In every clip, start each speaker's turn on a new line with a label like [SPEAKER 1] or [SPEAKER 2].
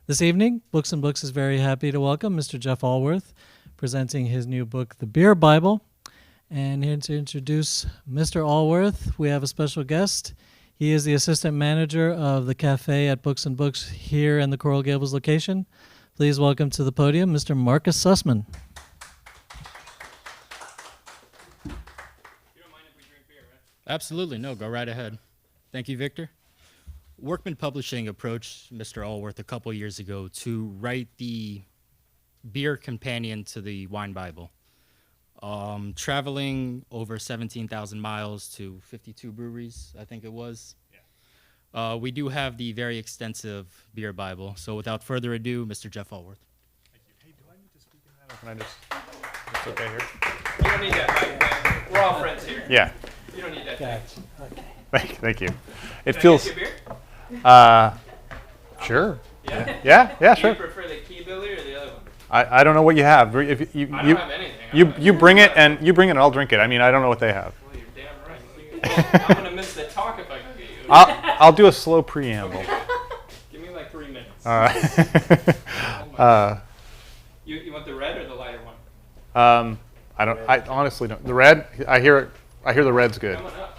[SPEAKER 1] This evening, Books and Books is very happy to welcome Mr. Jeff Alworth, presenting his new book, The Beer Bible. And here to introduce Mr. Alworth, we have a special guest. He is the assistant manager of the cafe at Books and Books here in the Coral Gables location. Please welcome to the podium Mr. Marcus Sussman.
[SPEAKER 2] You don't mind if we drink beer, right? Absolutely, no, go right ahead. Thank you, Victor. Workman Publishing approached Mr. Alworth a couple years ago to write the beer companion to the Wine Bible. Traveling over 17,000 miles to 52 breweries, I think it was. Yeah. We do have the very extensive beer Bible. So without further ado, Mr. Jeff Alworth.
[SPEAKER 3] Thank you. Hey, do I need to speak in that, or can I just? It's okay here.
[SPEAKER 2] You don't need that. We're all friends here.
[SPEAKER 3] Yeah.
[SPEAKER 2] You don't need that.
[SPEAKER 1] Okay.
[SPEAKER 3] Thank you. It
[SPEAKER 2] Can
[SPEAKER 3] feels.
[SPEAKER 2] I get you a beer?
[SPEAKER 3] Sure.
[SPEAKER 2] Yeah.
[SPEAKER 3] Yeah,
[SPEAKER 2] Do
[SPEAKER 3] sure.
[SPEAKER 2] you prefer the Key Billy or the other one?
[SPEAKER 3] I don't know what you have. If you
[SPEAKER 2] I don't have anything.
[SPEAKER 3] you bring it and I'll drink it. I mean, I don't know what they have.
[SPEAKER 2] Well, you're damn right. Well, I'm gonna miss the talk if I can get you.
[SPEAKER 3] I'll do a slow preamble.
[SPEAKER 2] Give me like 3 minutes.
[SPEAKER 3] All right.
[SPEAKER 2] You want the red or the lighter one?
[SPEAKER 3] I honestly don't. The red. I hear the red's good.
[SPEAKER 2] Coming up.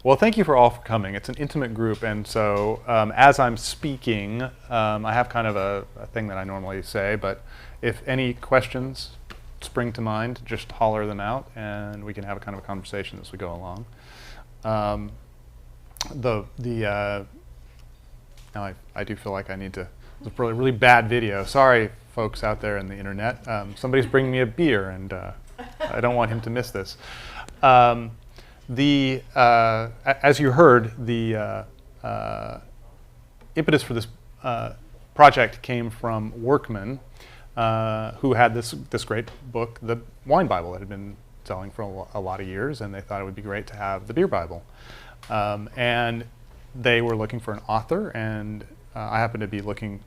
[SPEAKER 3] Well, thank you for coming. It's an intimate group, and so as I'm speaking, I have kind of a thing that I normally say, but if any questions spring to mind, just holler them out, and we can have a kind of a conversation as we go along. Now I do feel like I need to. It's a really bad video. Sorry, folks out there in the internet. Somebody's bringing me a beer, and I don't want him to miss this. As you heard, the impetus for this project came from Workman, who had this great book, the Wine Bible, that had been selling for a lot of years, and they thought it would be great to have the Beer Bible. And they were looking for an author, and I happened to be looking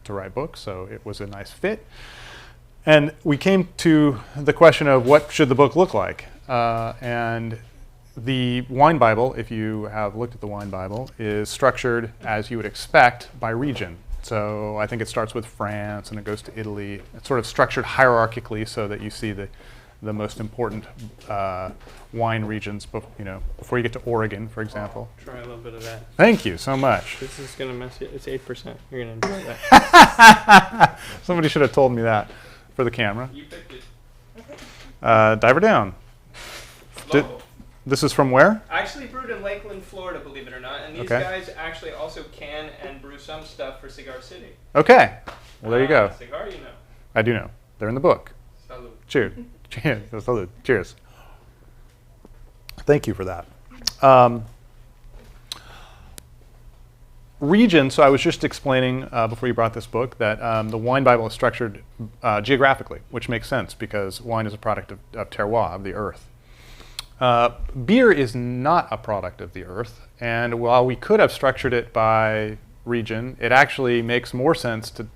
[SPEAKER 3] to write books, so it was a nice fit. And we came to the question of what should the book look like. And the Wine Bible, if you have looked at the Wine Bible, is structured as you would expect by region. So I think it starts with France and it goes to Italy. It's sort of structured hierarchically so that you see the most important wine regions before you get to Oregon, for example.
[SPEAKER 2] Try a little bit of that.
[SPEAKER 3] Thank you so much.
[SPEAKER 2] This is going to mess you. It's 8%. You're going to enjoy that.
[SPEAKER 3] Somebody should have told me that for the camera.
[SPEAKER 2] You picked it.
[SPEAKER 3] Dive her down. This is from where?
[SPEAKER 2] Actually brewed in Lakeland, Florida, believe it or not. And these guys actually also can and brew some stuff for Cigar City.
[SPEAKER 3] Okay. Well, there you go.
[SPEAKER 2] Cigar, you know.
[SPEAKER 3] I do know. They're in the book.
[SPEAKER 2] Salud.
[SPEAKER 3] Cheers. Cheers. Salud. Cheers. Thank you for that. Region, so I was just explaining before you brought this book that the Wine Bible is structured geographically, which makes sense because wine is a product of terroir, of the earth. Beer is not a product of the earth, and while we could have structured it by region, it actually makes more sense to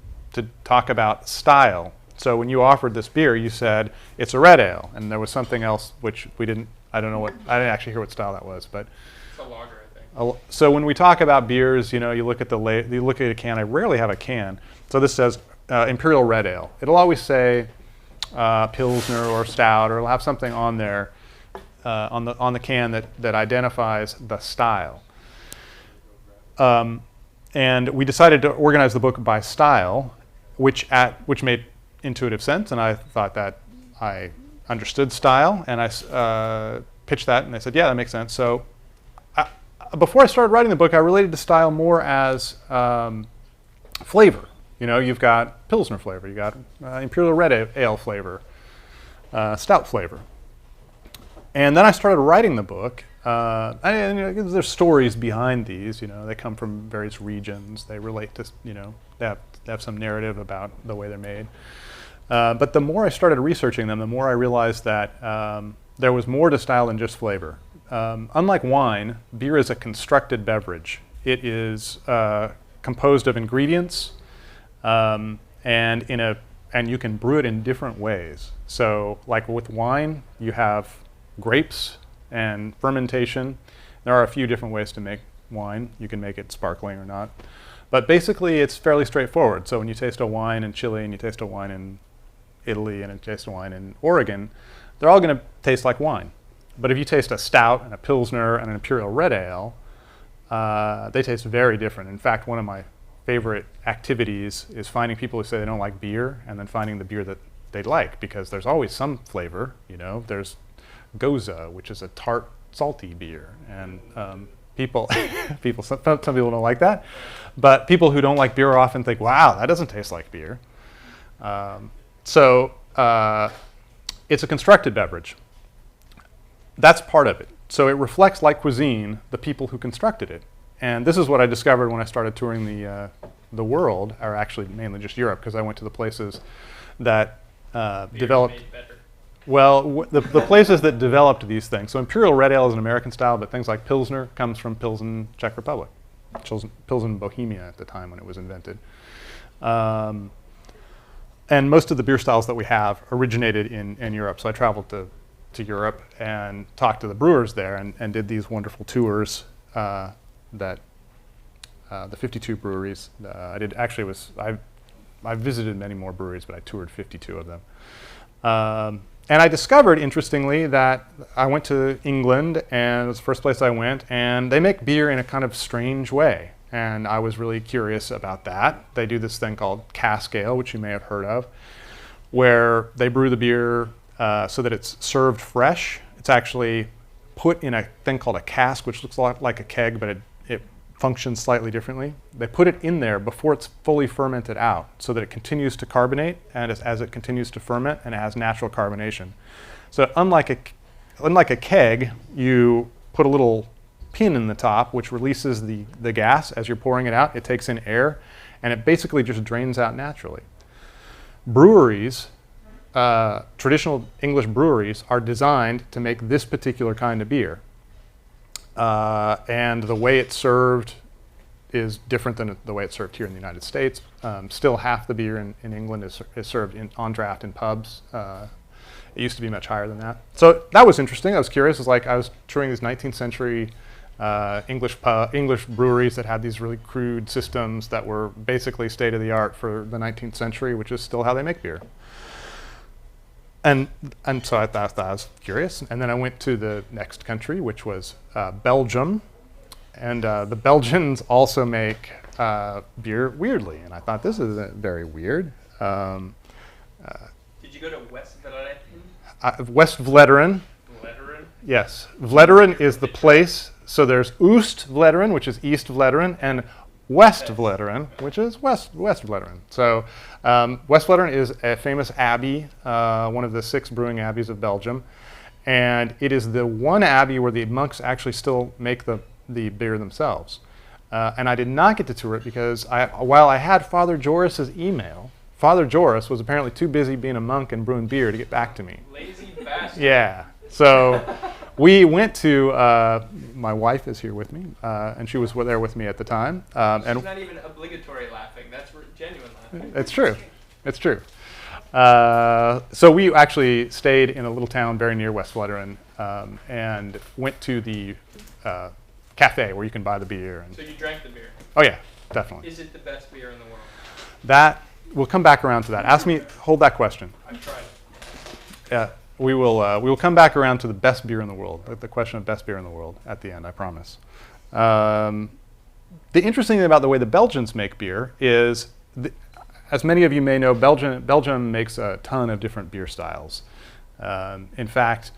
[SPEAKER 3] talk about style. So when you offered this beer, you said it's a red ale, and there was something else which we didn't. I didn't actually hear what style that was, but
[SPEAKER 2] it's a lager, I think.
[SPEAKER 3] So when we talk about beers, you look at you look at a can. I rarely have a can. So this says Imperial Red Ale. It'll always say Pilsner or Stout, or it'll have something on there. On the can that identifies the style. And we decided to organize the book by style, which made intuitive sense, and I thought that I understood style, and I pitched that, and they said, yeah, that makes sense. So before I started writing the book, I related to style more as flavor. You've got Pilsner flavor, you got Imperial Red Ale flavor, Stout flavor. And then I started writing the book. There's stories behind these. They come from various regions. They relate to, they have some narrative about the way they're made. But the more I started researching them, the more I realized that there was more to style than just flavor. Unlike wine, beer is a constructed beverage. It is composed of ingredients, and you can brew it in different ways. So, like with wine, you have grapes and fermentation. There are a few different ways to make wine. You can make it sparkling or not. But basically, it's fairly straightforward. So when you taste a wine in Chile and you taste a wine in Italy and you taste a wine in Oregon, they're all going to taste like wine. But if you taste a stout and a pilsner and an imperial red ale, they taste very different. In fact, one of my favorite activities is finding people who say they don't like beer and then finding the beer that they like, because there's always some flavor. You know, there's Goza, which is a tart, salty beer, and people, some people don't like that, but people who don't like beer often think, "Wow, that doesn't taste like beer." So it's a constructed beverage. That's part of it. So it reflects, like cuisine, the people who constructed it. And this is what I discovered when I started touring the world, or actually mainly just Europe, because I went to the places that developed. Well, the places that developed these things. So Imperial Red Ale is an American style, but things like Pilsner comes from Pilsen, Czech Republic. Pilsen, Bohemia at the time when it was invented. And most of the beer styles that we have originated in Europe. So I traveled to Europe and talked to the brewers there and did these wonderful tours that the 52 breweries. I visited many more breweries, but I toured 52 of them. And I discovered, interestingly, that I went to England, and it was the first place I went, and they make beer in a kind of strange way. And I was really curious about that. They do this thing called cask ale, which you may have heard of, where they brew the beer so that it's served fresh. It's actually put in a thing called a cask, which looks a lot like a keg, but it functions slightly differently. They put it in there before it's fully fermented out so that it continues to carbonate, and as it continues to ferment, and it has natural carbonation. So unlike a keg, you put a little pin in the top which releases the gas as you're pouring it out. It takes in air, and it basically just drains out naturally. Breweries, traditional English breweries, are designed to make this particular kind of beer. And the way it's served is different than the way it's served here in the United States. Still, half the beer in England is served on draft in pubs. It used to be much higher than that. So that was interesting. I was curious. It was like I was touring these 19th century English breweries that had these really crude systems that were basically state of the art for the 19th century, which is still how they make beer. And so I thought I was curious. And then I went to the next country, which was Belgium. And the Belgians also make beer weirdly. And I thought, this is very weird.
[SPEAKER 4] Did you go to West Vleteren?
[SPEAKER 3] West Vleteren.
[SPEAKER 4] Vleteren?
[SPEAKER 3] Yes. Vleteren is the place. So there's Oost Vleteren, which is East Vleteren, and West Vleteren, which is West Vleteren. So West Vleteren is a famous abbey, one of the 6 brewing abbeys of Belgium. And it is the one abbey where the monks actually still make the beer themselves. And I did not get to tour it because while I had Father Joris's email, Father Joris was apparently too busy being a monk and brewing beer to get back to me.
[SPEAKER 4] Lazy bastard.
[SPEAKER 3] Yeah. So we went to, my wife is here with me, and she was there with me at the time.
[SPEAKER 4] It's not even obligatory laughing. That's genuine laughing.
[SPEAKER 3] It's true. It's true. So we actually stayed in a little town very near West Vleteren and went to the cafe where you can buy the beer.
[SPEAKER 4] So you drank the beer?
[SPEAKER 3] Oh, yeah, definitely.
[SPEAKER 4] Is it the best beer in the world?
[SPEAKER 3] We'll come back around to that. Hold that question.
[SPEAKER 4] I've tried.
[SPEAKER 3] Yeah. We will come back around to the best beer in the world, the question of best beer in the world at the end, I promise. The interesting thing about the way the Belgians make beer is, as many of you may know, Belgium makes a ton of different beer styles. In fact,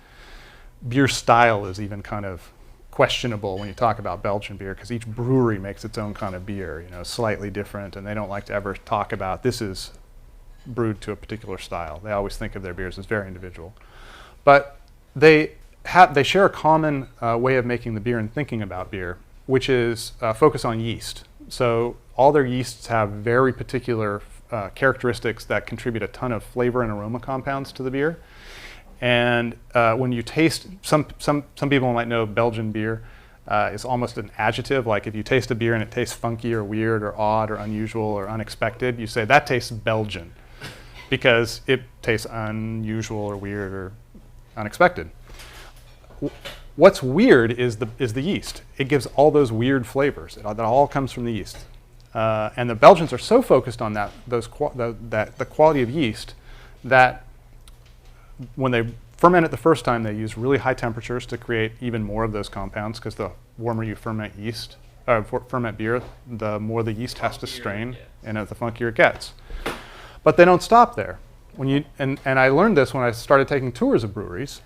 [SPEAKER 3] beer style is even kind of questionable when you talk about Belgian beer, because each brewery makes its own kind of beer, slightly different, and they don't like to ever talk about this is brewed to a particular style. They always think of their beers as very individual. But they share a common way of making the beer and thinking about beer, which is focus on yeast. So all their yeasts have very particular characteristics that contribute a ton of flavor and aroma compounds to the beer. And when you taste, some people might know Belgian beer is almost an adjective. Like if you taste a beer and it tastes funky or weird or odd or unusual or unexpected, you say that tastes Belgian, because it tastes unusual or weird or unexpected. What's weird is the yeast. It gives all those weird flavors. That all comes from the yeast. And the Belgians are so focused on the quality of yeast that when they ferment it the first time, they use really high temperatures to create even more of those compounds, because the warmer you ferment ferment beer, the more the yeast has to strain, and the funkier it gets. But they don't stop there. And I learned this when I started taking tours of breweries,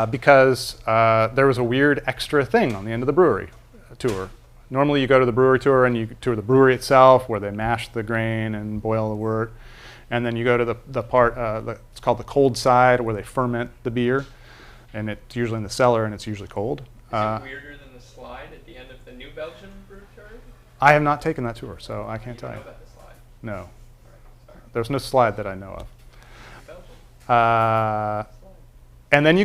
[SPEAKER 3] because there was a weird extra thing on the end of the brewery tour. Normally you go to the brewery tour and you tour the brewery itself, where they mash the grain and boil the wort. And then you go to the part, it's called the cold side, where they ferment the beer. And it's usually in the cellar, and it's usually cold.
[SPEAKER 4] Is it weirder than the slide at the end of the New Belgium brew tour?
[SPEAKER 3] I have not taken that tour, so I can't tell you.
[SPEAKER 4] Know about the slide?
[SPEAKER 3] No.
[SPEAKER 4] All right, sorry.
[SPEAKER 3] There's no slide that I know of.
[SPEAKER 4] Belgium.
[SPEAKER 3] And then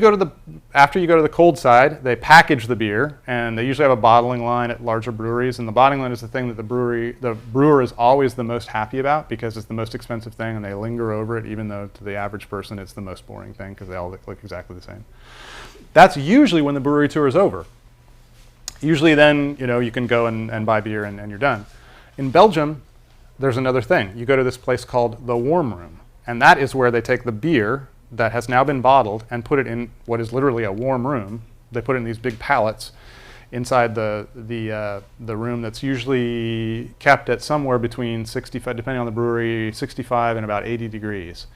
[SPEAKER 3] after you go to the cold side, they package the beer, and they usually have a bottling line at larger breweries. And the bottling line is the thing that the brewer is always the most happy about, because it's the most expensive thing, and they linger over it, even though to the average person it's the most boring thing, because they all look exactly the same. That's usually when the brewery tour is over. Usually then, you can go and buy beer and you're done. In Belgium, there's another thing. You go to this place called the warm room, and that is where they take the beer that has now been bottled and put it in what is literally a warm room. They put it in these big pallets inside the room that's usually kept at somewhere between 65, depending on the brewery, 65 and about 80 degrees.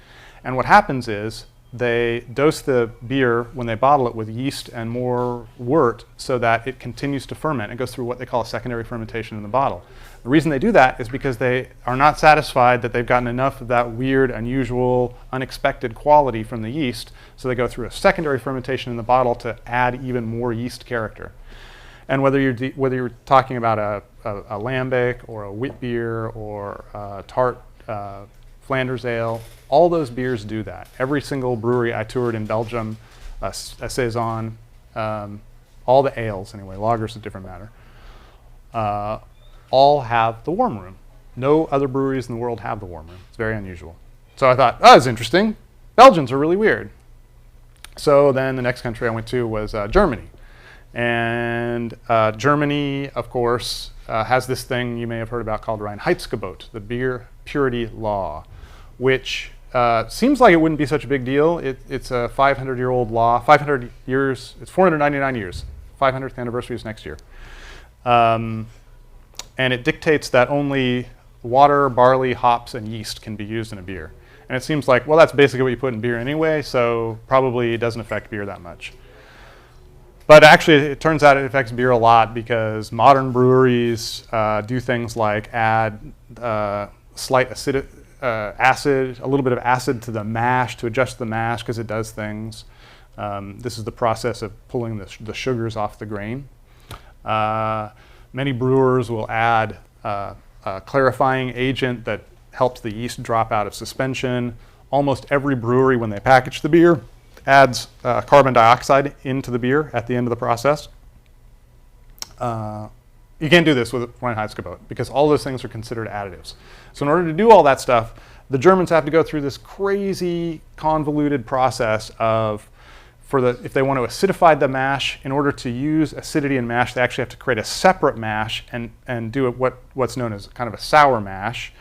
[SPEAKER 3] And what happens is they dose the beer when they bottle it with yeast and more wort, so that it continues to ferment. It goes through what they call a secondary fermentation in the bottle. The reason they do that is because they are not satisfied that they've gotten enough of that weird, unusual, unexpected quality from the yeast, so they go through a secondary fermentation in the bottle to add even more yeast character. And whether you're talking about a lambic or a wit beer or a tart Flanders ale, all those beers do that. Every single brewery I toured in Belgium, a saison, all the ales anyway, lagers a different matter, all have the warm room. No other breweries in the world have the warm room. It's very unusual. So I thought, oh, that's interesting. Belgians are really weird. So then the next country I went to was Germany. And Germany, of course, has this thing you may have heard about called Reinheitsgebot, the beer purity law, which seems like it wouldn't be such a big deal. It's a 500-year-old law, 500 years, it's 499 years. 500th anniversary is next year. And it dictates that only water, barley, hops, and yeast can be used in a beer. And it seems like, well, that's basically what you put in beer anyway, so probably it doesn't affect beer that much. But actually, it turns out it affects beer a lot, because modern breweries do things like add slight acid, a little bit of acid to the mash to adjust the mash, because it does things. This is the process of pulling the sugars off the grain. Many brewers will add a clarifying agent that helps the yeast drop out of suspension. Almost every brewery, when they package the beer, adds carbon dioxide into the beer at the end of the process. You can't do this with Reinheitsgebot, because all those things are considered additives. So in order to do all that stuff, the Germans have to go through this crazy, convoluted process of, if they want to acidify the mash, in order to use acidity in mash, they actually have to create a separate mash and do what's known as kind of a sour mash,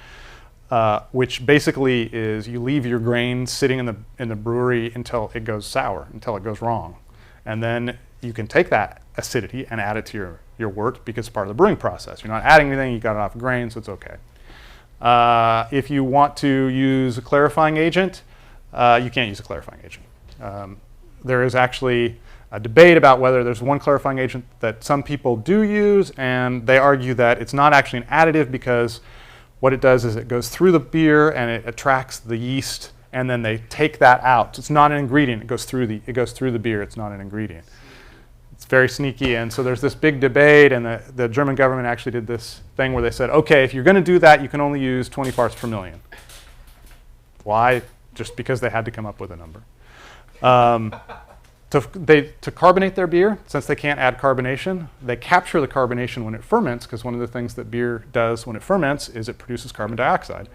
[SPEAKER 3] which basically is you leave your grain sitting in the brewery until it goes sour, until it goes wrong. And then you can take that acidity and add it to your wort, because it's part of the brewing process. You're not adding anything, you got it off grain, so it's okay. If you want to use a clarifying agent, you can't use a clarifying agent. There is actually a debate about whether there's one clarifying agent that some people do use, and they argue that it's not actually an additive, because what it does is it goes through the beer and it attracts the yeast, and then they take that out. It's not an ingredient. It goes through the beer. It's not an ingredient. It's very sneaky, and so there's this big debate, and the German government actually did this thing where they said, okay, if you're going to do that, you can only use 20 parts per million. Why? Just because they had to come up with a number. To carbonate their beer, since they can't add carbonation, they capture the carbonation when it ferments, because one of the things that beer does when it ferments is it produces carbon dioxide.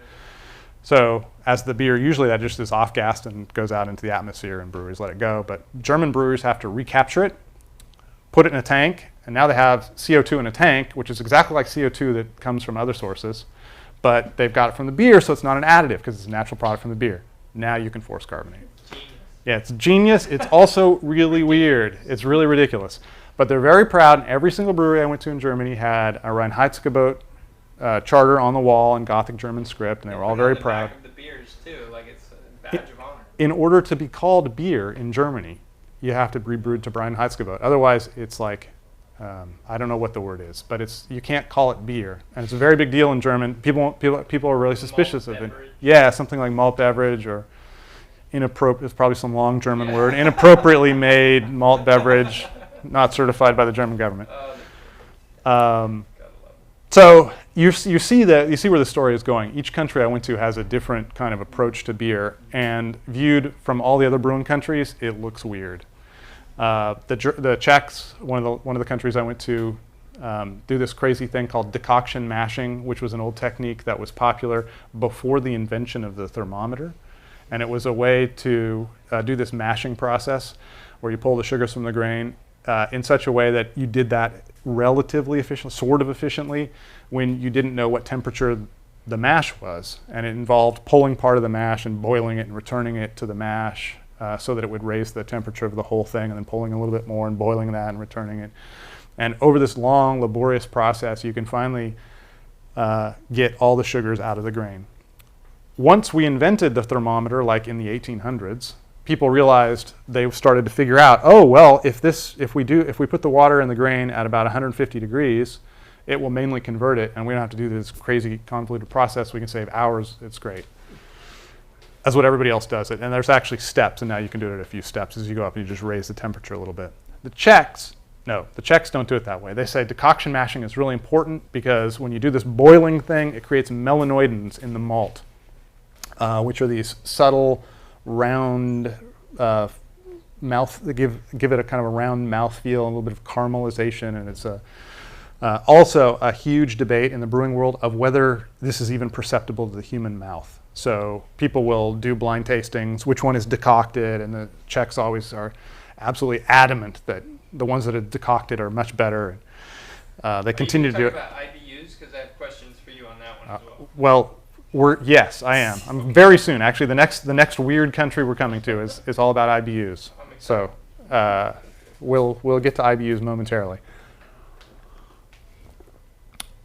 [SPEAKER 3] So as the beer, usually that just is off-gassed and goes out into the atmosphere, and breweries let it go. But German breweries have to recapture it, put it in a tank, And now they have CO2 in a tank, which is exactly like CO2 that comes from other sources, but they've got it from the beer, so it's not an additive because it's a natural product from the beer. Now you can force carbonate.
[SPEAKER 4] Genius.
[SPEAKER 3] Yeah, it's genius. It's also really weird. It's really ridiculous. But they're very proud, and every single brewery I went to in Germany had a Reinheitsgebot charter on the wall in Gothic German script, and they were all very proud.
[SPEAKER 4] Of the beers too, like it's a badge of honor.
[SPEAKER 3] In order to be called beer in Germany, you have to be brewed to Reinheitsgebot. Otherwise, it's like, I don't know what the word is, but you can't call it beer. And it's a very big deal in German. People are really suspicious of it. Yeah, something like malt beverage or inappropriate, it's probably some long German word, inappropriately made malt beverage, not certified by the German government. So you see where the story is going. Each country I went to has a different kind of approach to beer, and viewed from all the other brewing countries, it looks weird. The Czechs, one of the countries I went to, do this crazy thing called decoction mashing, which was an old technique that was popular before the invention of the thermometer, and it was a way to do this mashing process where you pull the sugars from the grain in such a way that you did that relatively efficiently, sort of efficiently, when you didn't know what temperature the mash was. And it involved pulling part of the mash and boiling it and returning it to the mash so that it would raise the temperature of the whole thing, and then pulling a little bit more and boiling that and returning it. And over this long, laborious process, you can finally get all the sugars out of the grain. Once we invented the thermometer, like in the 1800s, people realized, they started to figure out, oh, well, if we put the water in the grain at about 150 degrees, it will mainly convert it, and we don't have to do this crazy convoluted process. We can save hours. It's great. That's what everybody else does it. And there's actually steps, and now you can do it at a few steps as you go up, and you just raise the temperature a little bit. The Czechs don't do it that way. They say decoction mashing is really important because when you do this boiling thing, it creates melanoidins in the malt, which are these subtle, round mouth, that give it a kind of a round mouth feel, a little bit of caramelization, and it's also a huge debate in the brewing world of whether this is even perceptible to the human mouth. So people will do blind tastings, which one is decocted, and the Czechs always are absolutely adamant that the ones that are decocted are much better. They continue to do it.
[SPEAKER 4] Are you talking about IBUs? Because I have questions for you on that one as
[SPEAKER 3] well. Yes, I am. I'm very soon. Actually, the next weird country we're coming to is all about IBUs. So we'll get to IBUs momentarily.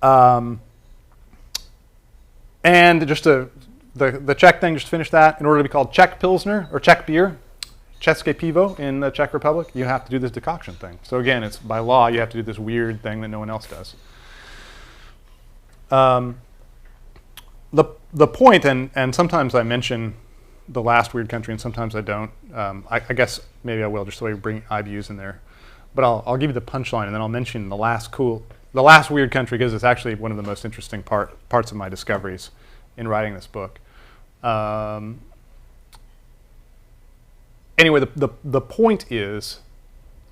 [SPEAKER 3] And just the Czech thing, just to finish that, in order to be called Czech Pilsner or Czech beer, České pivo in the Czech Republic, you have to do this decoction thing. So again, it's by law, you have to do this weird thing that no one else does. The point, and sometimes I mention the last weird country and sometimes I don't. I guess maybe I will, just so we bring IBUs in there. But I'll give you the punchline, and then I'll mention the last weird country, because it's actually one of the most interesting parts of my discoveries in writing this book. Anyway, the point is,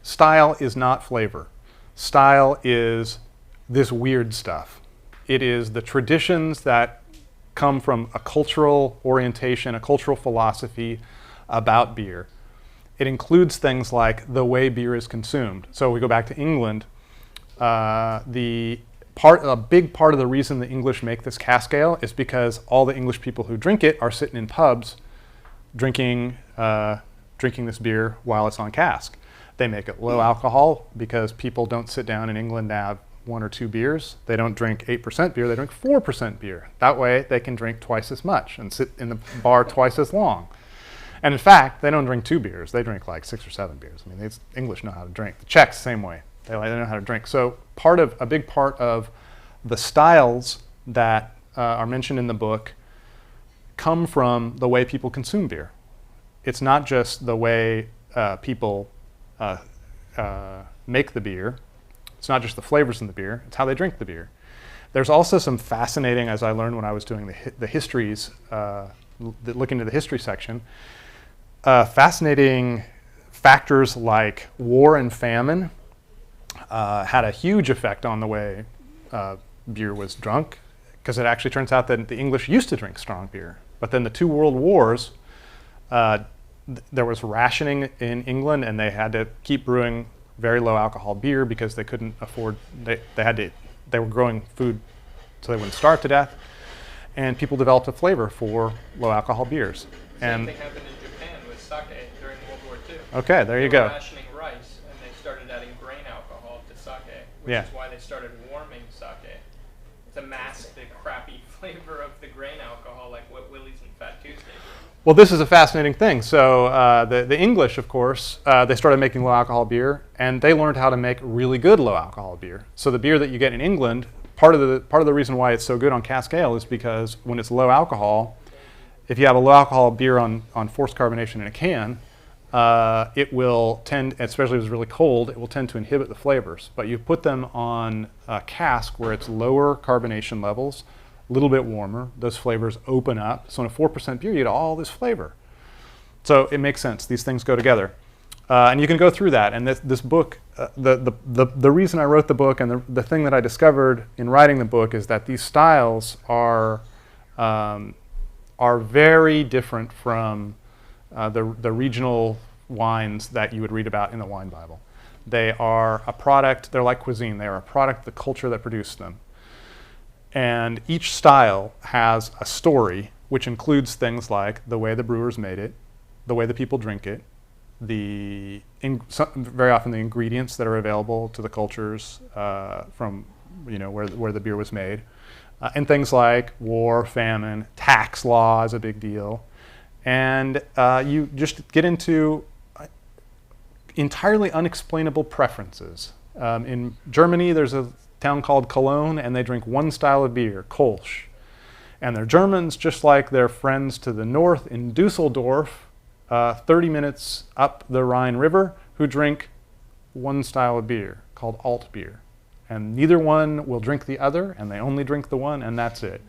[SPEAKER 3] style is not flavor. Style is this weird stuff. It is the traditions that come from a cultural orientation, a cultural philosophy about beer. It includes things like the way beer is consumed. So we go back to England. A big part of the reason the English make this cask ale is because all the English people who drink it are sitting in pubs drinking this beer while it's on cask. They make it low alcohol because people don't sit down in England to have 1 or 2 beers. They don't drink 8% beer, they drink 4% beer. That way they can drink twice as much and sit in the bar twice as long. And in fact, they don't drink 2 beers, they drink like 6 or 7 beers. I mean, English know how to drink. The Czechs, same way. They know how to drink. So a big part of the styles that are mentioned in the book come from the way people consume beer. It's not just the way people make the beer. It's not just the flavors in the beer. It's how they drink the beer. There's also some fascinating, as I learned when I was doing the histories, looking into the history section, fascinating factors like war and famine had a huge effect on the way beer was drunk, because it actually turns out that the English used to drink strong beer. But then the 2 world wars, there was rationing in England, and they had to keep brewing very low alcohol beer because they couldn't afford, they were growing food so they wouldn't starve to death. And people developed a flavor for low alcohol beers.
[SPEAKER 4] Same thing happened in Japan with sake during World War II.
[SPEAKER 3] Okay, there you
[SPEAKER 4] They were
[SPEAKER 3] go.
[SPEAKER 4] rationing rice, and they started adding grain alcohol to sake, which
[SPEAKER 3] Yeah.
[SPEAKER 4] is why they started warming sake to mask the crappy flavor of the grain alcohol, like what Willie's and Fat Tuesday do.
[SPEAKER 3] Well, this is a fascinating thing. So the English, of course, they started making low alcohol beer, and they learned how to make really good low alcohol beer. So the beer that you get in England, part of the reason why it's so good on cask ale is because when it's low alcohol, if you have a low alcohol beer on forced carbonation in a can, it will tend, especially if it's really cold, it will tend to inhibit the flavors. But you put them on a cask where it's lower carbonation levels, a little bit warmer, those flavors open up. So in a 4% beer, you get all this flavor. So it makes sense. These things go together. And you can go through that. And this book, the reason I wrote the book and the thing that I discovered in writing the book is that these styles are very different from the regional wines that you would read about in the wine Bible. They are a product, they're like cuisine, they are a product of the culture that produced them. And each style has a story which includes things like the way the brewers made it, the way the people drink it, very often the ingredients that are available to the cultures from where the beer was made, and things like war, famine, tax law is a big deal. And you just get into entirely unexplainable preferences. In Germany, there's a town called Cologne, and they drink one style of beer, Kolsch. And they're Germans, just like their friends to the north in Dusseldorf, 30 minutes up the Rhine River, who drink one style of beer called alt beer. And neither one will drink the other, and they only drink the one, and that's it.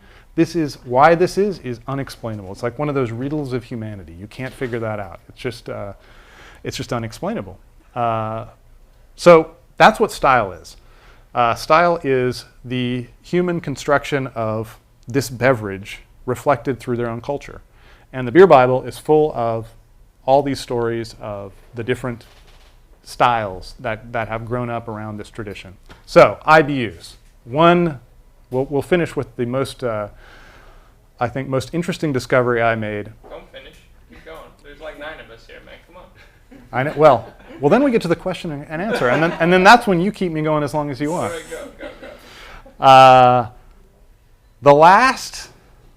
[SPEAKER 3] Why this is unexplainable. It's like one of those riddles of humanity. You can't figure that out. It's just unexplainable. So that's what style is. Style is the human construction of this beverage reflected through their own culture. And the Beer Bible is full of all these stories of the different styles that have grown up around this tradition. So, IBUs. We'll finish with the most, I think, most interesting discovery I made.
[SPEAKER 4] Don't finish. Keep going. There's like 9 of us here, man. Come on.
[SPEAKER 3] I know, well, then we get to the question and answer, and then that's when you keep me going as long as you want.
[SPEAKER 4] All right, go.
[SPEAKER 3] The last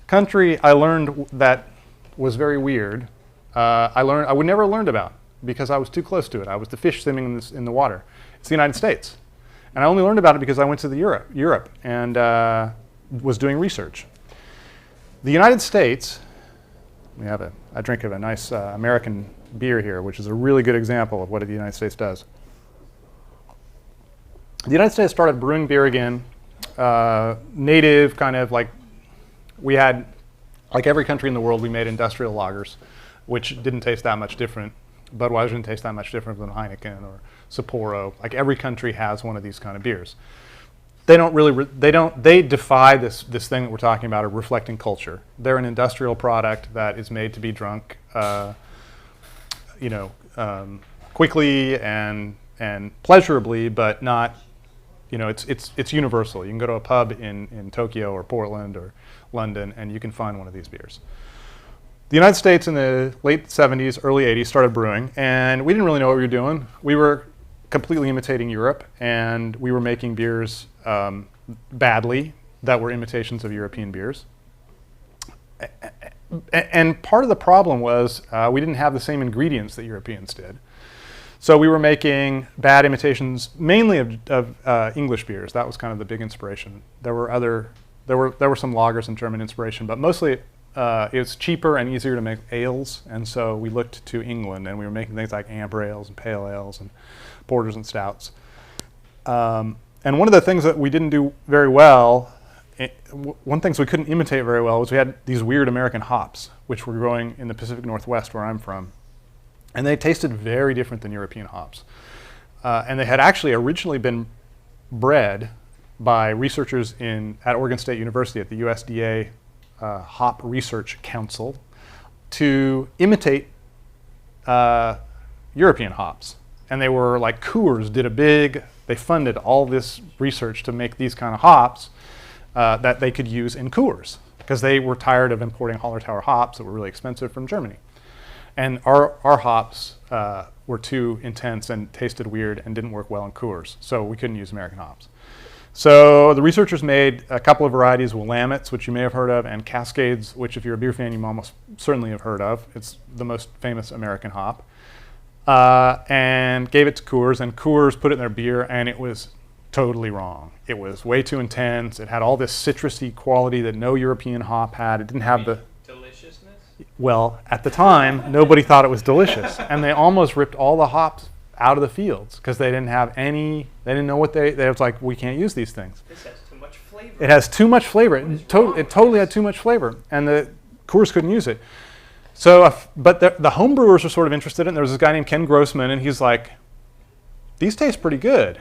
[SPEAKER 3] country I learned that was very weird, I would never learned about because I was too close to it. I was the fish swimming in the water. It's the United States, and I only learned about it because I went to Europe and was doing research. The United States. We have a drink of a nice American beer here, which is a really good example of what the United States does. The United States started brewing beer again, native kind of like we had, like every country in the world, we made industrial lagers, which didn't taste that much different. Budweiser didn't taste that much different than Heineken or Sapporo. Like every country has one of these kind of beers. They defy this thing that we're talking about of reflecting culture. They're an industrial product that is made to be drunk, quickly and pleasurably, but not, it's universal. You can go to a pub in Tokyo or Portland or London and you can find one of these beers. The United States in the late 70s, early 80s started brewing, and we didn't really know what we were doing. We were completely imitating Europe, and we were making beers badly that were imitations of European beers. And part of the problem was we didn't have the same ingredients that Europeans did. So we were making bad imitations, mainly of English beers. That was kind of the big inspiration. There were some lagers and German inspiration, but mostly it was cheaper and easier to make ales, and so we looked to England, and we were making things like amber ales and pale ales and porters and stouts. And one of the things that we didn't do very well, one thing we couldn't imitate very well was we had these weird American hops, which were growing in the Pacific Northwest where I'm from. And they tasted very different than European hops. And they had actually originally been bred by researchers at Oregon State University at the USDA Hop Research Council to imitate European hops. And they were like, Coors they funded all this research to make these kind of hops that they could use in Coors, because they were tired of importing Hallertauer hops that were really expensive from Germany. And our hops were too intense and tasted weird and didn't work well in Coors, so we couldn't use American hops. So the researchers made a couple of varieties, Willamettes, which you may have heard of, and Cascades, which if you're a beer fan, you almost certainly have heard of. It's the most famous American hop. And gave it to Coors, and Coors put it in their beer, and it was totally wrong. It was way too intense. It had all this citrusy quality that no European hop had. It didn't have the...
[SPEAKER 4] Deliciousness?
[SPEAKER 3] Well, at the time, nobody thought it was delicious, and they almost ripped all the hops out of the fields because they didn't have any, they didn't know what they was like, we can't use these things.
[SPEAKER 4] This has too much flavor.
[SPEAKER 3] It has too much flavor. It totally had too much flavor, and the Coors couldn't use it. So, but the home brewers were sort of interested in it. There was this guy named Ken Grossman, and he's like, these taste pretty good.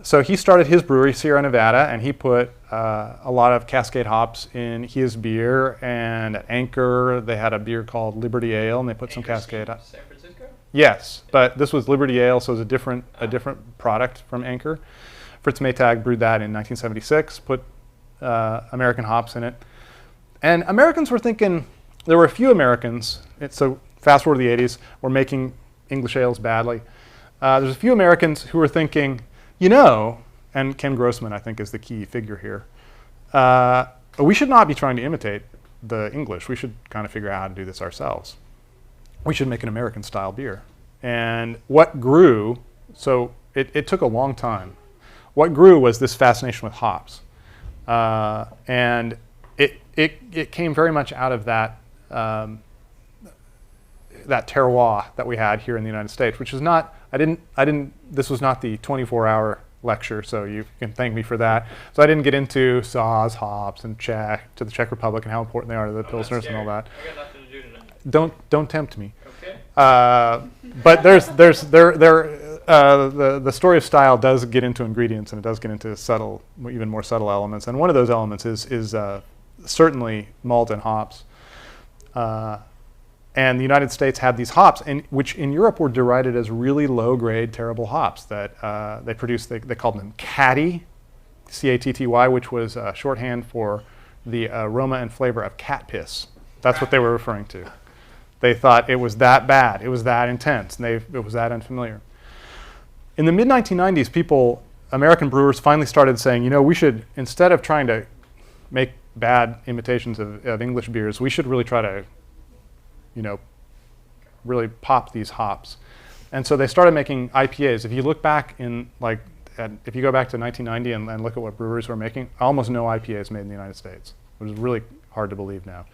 [SPEAKER 3] So he started his brewery, Sierra Nevada, and he put a lot of Cascade hops in his beer. And at Anchor, they had a beer called Liberty Ale, and they put some Cascade hops.
[SPEAKER 4] San Francisco?
[SPEAKER 3] Yes, but this was Liberty Ale, so it was a different product from Anchor. Fritz Maytag brewed that in 1976, put American hops in it. And Americans were thinking, there were a few Americans, so fast forward to the 80s, were making English ales badly. There's a few Americans who were thinking, and Ken Grossman, I think, is the key figure here, we should not be trying to imitate the English. We should kind of figure out how to do this ourselves. We should make an American-style beer. And what grew, so it took a long time. What grew was this fascination with hops. And it came very much out of that that terroir that we had here in the United States, which is not, this was not the 24-hour lecture, so you can thank me for that. So I didn't get into Saaz hops and to the Czech Republic and how important they are to the Pilsners and all that.
[SPEAKER 4] I got nothing to do tonight.
[SPEAKER 3] Don't tempt me.
[SPEAKER 4] Okay.
[SPEAKER 3] But the story of style does get into ingredients, and it does get into subtle, even more subtle elements. And one of those elements is certainly malt and hops. And the United States had these hops, which in Europe were derided as really low-grade, terrible hops that they produced. They called them catty, C-A-T-T-Y, which was shorthand for the aroma and flavor of cat piss. That's what they were referring to. They thought it was that bad, it was that intense, and it was that unfamiliar. In the mid-1990s, American brewers finally started saying, we should, instead of trying to make bad imitations of English beers, we should really try to really pop these hops. And so they started making IPAs. If you look back if you go back to 1990 and look at what breweries were making, almost no IPAs made in the United States. It was really hard to believe now.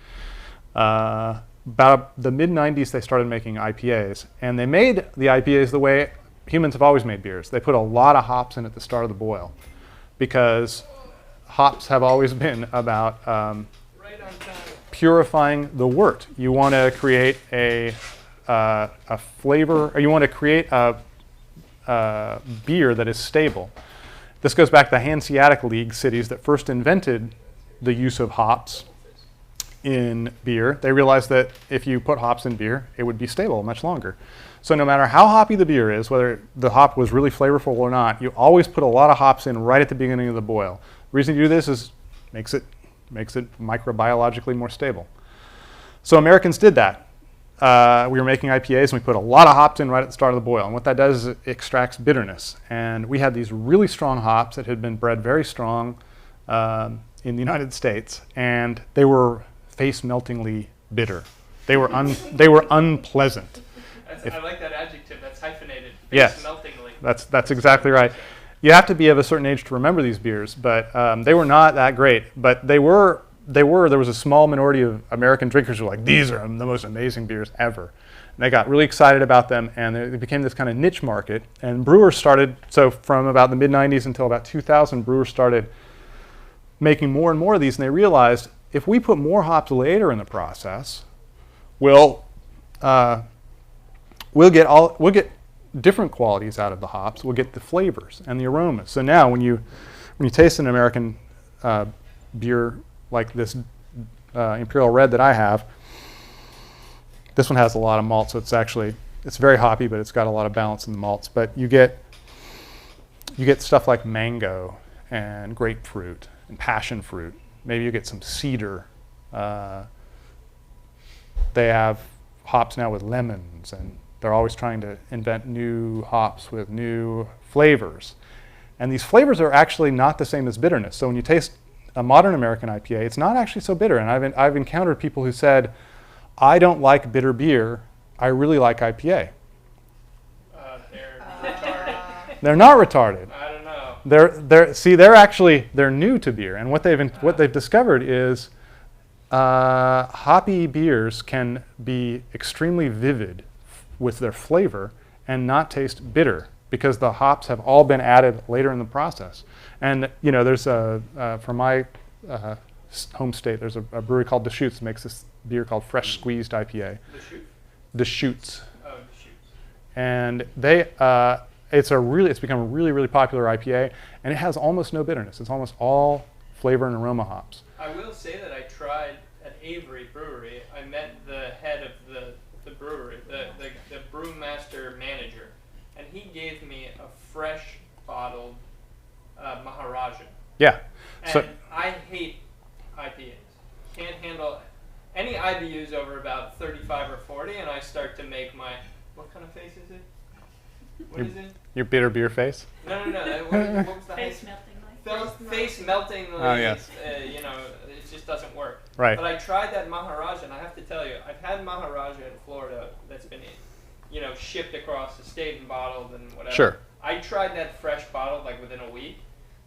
[SPEAKER 3] About the mid-90s, they started making IPAs. And they made the IPAs the way humans have always made beers. They put a lot of hops in at the start of the boil, because hops have always been about
[SPEAKER 4] Right on time.
[SPEAKER 3] purifying the wort. You want to create a flavor, or you want to create a beer that is stable. This goes back to the Hanseatic League cities that first invented the use of hops in beer. They realized that if you put hops in beer, it would be stable much longer. So no matter how hoppy the beer is, whether the hop was really flavorful or not, you always put a lot of hops in right at the beginning of the boil. The reason you do this is makes it microbiologically more stable. So Americans did that. We were making IPAs, and we put a lot of hops in right at the start of the boil. And what that does is it extracts bitterness. And we had these really strong hops that had been bred very strong in the United States, and they were face-meltingly bitter. They were unpleasant.
[SPEAKER 4] I like that adjective. That's hyphenated.
[SPEAKER 3] Yes.
[SPEAKER 4] Meltingly.
[SPEAKER 3] That's exactly right. You have to be of a certain age to remember these beers, but they were not that great. But there was a small minority of American drinkers who were like, these are the most amazing beers ever. And they got really excited about them, and they became this kind of niche market. And brewers started, so from about the mid-90s until about 2000, brewers started making more and more of these, and they realized if we put more hops later in the process, we'll get different qualities out of the hops. We'll get the flavors and the aromas. So now when you taste an American beer like this Imperial Red that I have, this one has a lot of malt, so it's actually It's very hoppy, but it's got a lot of balance in the malts. But you get stuff like mango and grapefruit and passion fruit. Maybe you get some cedar. They have hops now with lemons, and they're always trying to invent new hops with new flavors. And these flavors are actually not the same as bitterness. So when you taste a modern American IPA, it's not actually so bitter. And I've encountered people who said, I don't like bitter beer, I really like IPA.
[SPEAKER 4] They're retarded.
[SPEAKER 3] They're not retarded.
[SPEAKER 4] I don't know.
[SPEAKER 3] They're new to beer, and what they've discovered is hoppy beers can be extremely vivid with their flavor and not taste bitter because the hops have all been added later in the process. And there's from my home state, there's a brewery called Deschutes that makes this beer called Fresh Squeezed IPA. Deschutes.
[SPEAKER 4] Oh, Deschutes.
[SPEAKER 3] And it's become a really, really popular IPA, and it has almost no bitterness. It's almost all flavor and aroma hops.
[SPEAKER 4] I will say that I tried at Avery Brewery. I met the head of the brewery, the brewmaster manager, and he gave me a fresh bottled Maharaja.
[SPEAKER 3] Yeah.
[SPEAKER 4] And I hate IPAs. Can't handle any IBUs over about 35 or 40, and I start to make my, what kind of face is it? What is it?
[SPEAKER 3] Your bitter beer face?
[SPEAKER 4] No. What was the
[SPEAKER 5] Face melting
[SPEAKER 4] face melting.
[SPEAKER 3] Oh, yes.
[SPEAKER 4] It just doesn't work.
[SPEAKER 3] Right.
[SPEAKER 4] But I tried that Maharaja, and I have to tell you, I've had Maharaja in Florida that's been, shipped across the state and bottled and whatever.
[SPEAKER 3] Sure.
[SPEAKER 4] I tried that fresh bottled like within a week,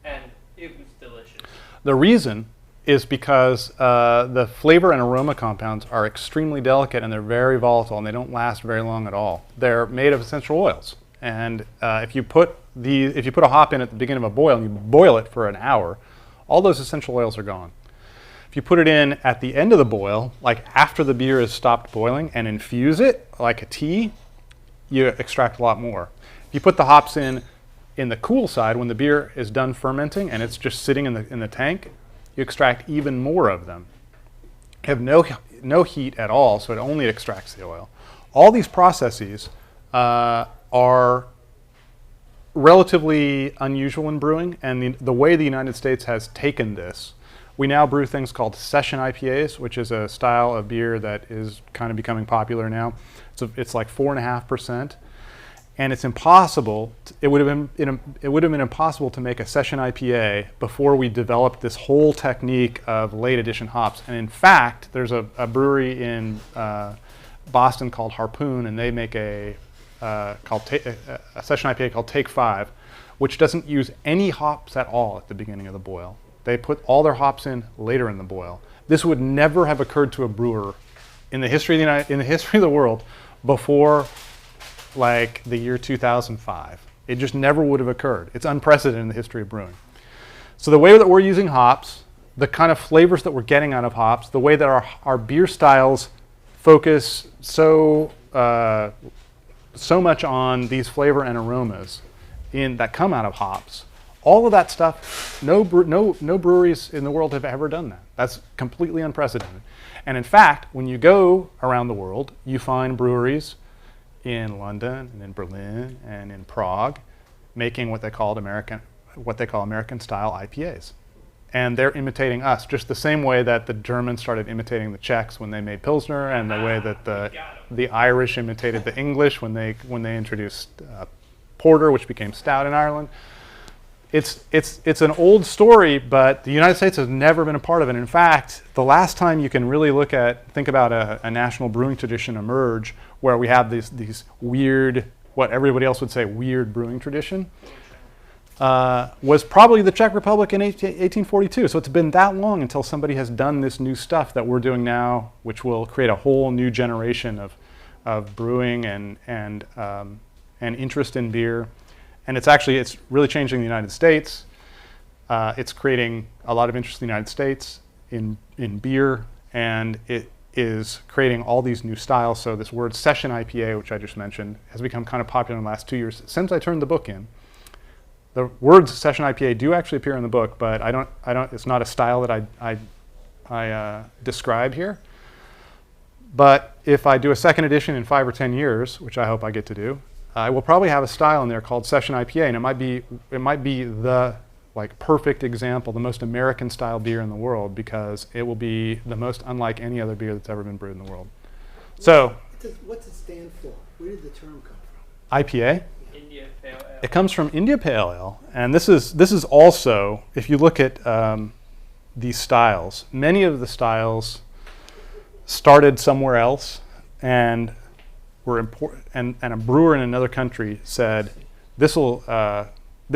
[SPEAKER 4] and it was delicious.
[SPEAKER 3] The reason is because the flavor and aroma compounds are extremely delicate, and they're very volatile, and they don't last very long at all. They're made of essential oils. And if you put a hop in at the beginning of a boil and you boil it for an hour, all those essential oils are gone. If you put it in at the end of the boil, like after the beer has stopped boiling, and infuse it like a tea, you extract a lot more. If you put the hops in the cool side, when the beer is done fermenting and it's just sitting in the tank, you extract even more of them. You have no heat at all, so it only extracts the oil. All these processes are relatively unusual in brewing, and the way the United States has taken this, we now brew things called session IPAs, which is a style of beer that is kind of becoming popular now. It's like 4.5%, and it's impossible. It would have been impossible to make a session IPA before we developed this whole technique of late addition hops. And in fact, there's a brewery in Boston called Harpoon, and they make a session IPA called Take 5, which doesn't use any hops at all at the beginning of the boil. They put all their hops in later in the boil. This would never have occurred to a brewer in the history of the world before like the year 2005. It just never would have occurred. It's unprecedented in the history of brewing. So the way that we're using hops, the kind of flavors that we're getting out of hops, the way that our beer styles focus so much on these flavor and aromas that come out of hops, all of that stuff, no breweries in the world have ever done that. That's completely unprecedented. And in fact, when you go around the world, you find breweries in London and in Berlin and in Prague making what they call American style IPAs. And they're imitating us just the same way that the Germans started imitating the Czechs when they made Pilsner, and the way that the Irish imitated the English when they introduced porter, which became stout in Ireland. It's an old story, but the United States has never been a part of it. In fact, the last time you can really think about a national brewing tradition emerge, where we have these weird, what everybody else would say, weird brewing tradition, was probably the Czech Republic in 1842. So it's been that long until somebody has done this new stuff that we're doing now, which will create a whole new generation of brewing and interest in beer. And it's really changing the United States. It's creating a lot of interest in the United States in beer, and it is creating all these new styles. So this word session IPA, which I just mentioned, has become kind of popular in the last 2 years since I turned the book in. The words session IPA do actually appear in the book, but I don't. It's not a style that I describe here. But if I do a second edition in 5 or 10 years, which I hope I get to do, I will probably have a style in there called Session IPA, and it might be the like perfect example, the most American style beer in the world, because it will be the most unlike any other beer that's ever been brewed in the world. So,
[SPEAKER 5] what's it stand for? Where did the term come from?
[SPEAKER 3] IPA.
[SPEAKER 4] India Pale Ale.
[SPEAKER 3] It comes from India Pale Ale, and this is also, if you look at these styles, many of the styles started somewhere else and were important, and a brewer in another country said, this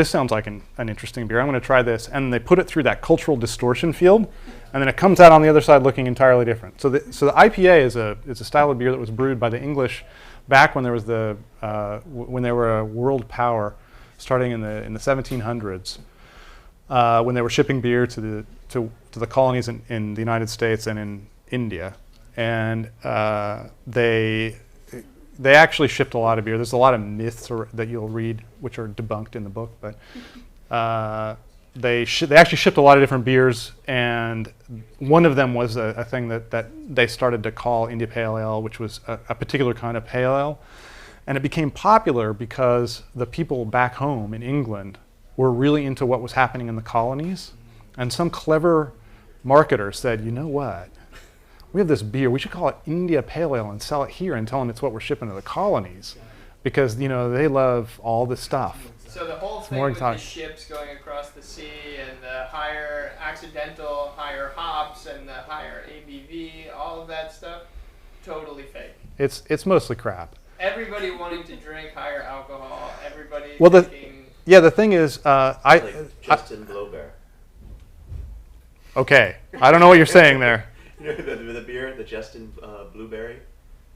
[SPEAKER 3] sounds like an interesting beer, I'm going to try this, and they put it through that cultural distortion field, and then it comes out on the other side looking entirely different. So the IPA is a style of beer that was brewed by the English back when there was when they were a world power, starting in the 1700s, when they were shipping beer to the colonies in the United States and in India, and they actually shipped a lot of beer. There's a lot of myths that you'll read, which are debunked in the book, but they actually shipped a lot of different beers, and one of them was a thing that they started to call India Pale Ale, which was a particular kind of pale ale. And it became popular because the people back home in England were really into what was happening in the colonies. And some clever marketer said, you know what? We have this beer, we should call it India Pale Ale and sell it here and tell them it's what we're shipping to the colonies. Because, they love all this stuff.
[SPEAKER 4] So the whole thing with the ships going across the sea and the higher hops and the higher ABV, all of that stuff, totally fake.
[SPEAKER 3] It's mostly crap.
[SPEAKER 4] Everybody wanting to drink higher alcohol, everybody
[SPEAKER 3] the thing is,
[SPEAKER 6] Justin Blowbear.
[SPEAKER 3] Okay, I don't know what you're saying there.
[SPEAKER 6] You know the beer, the Justin Blueberry?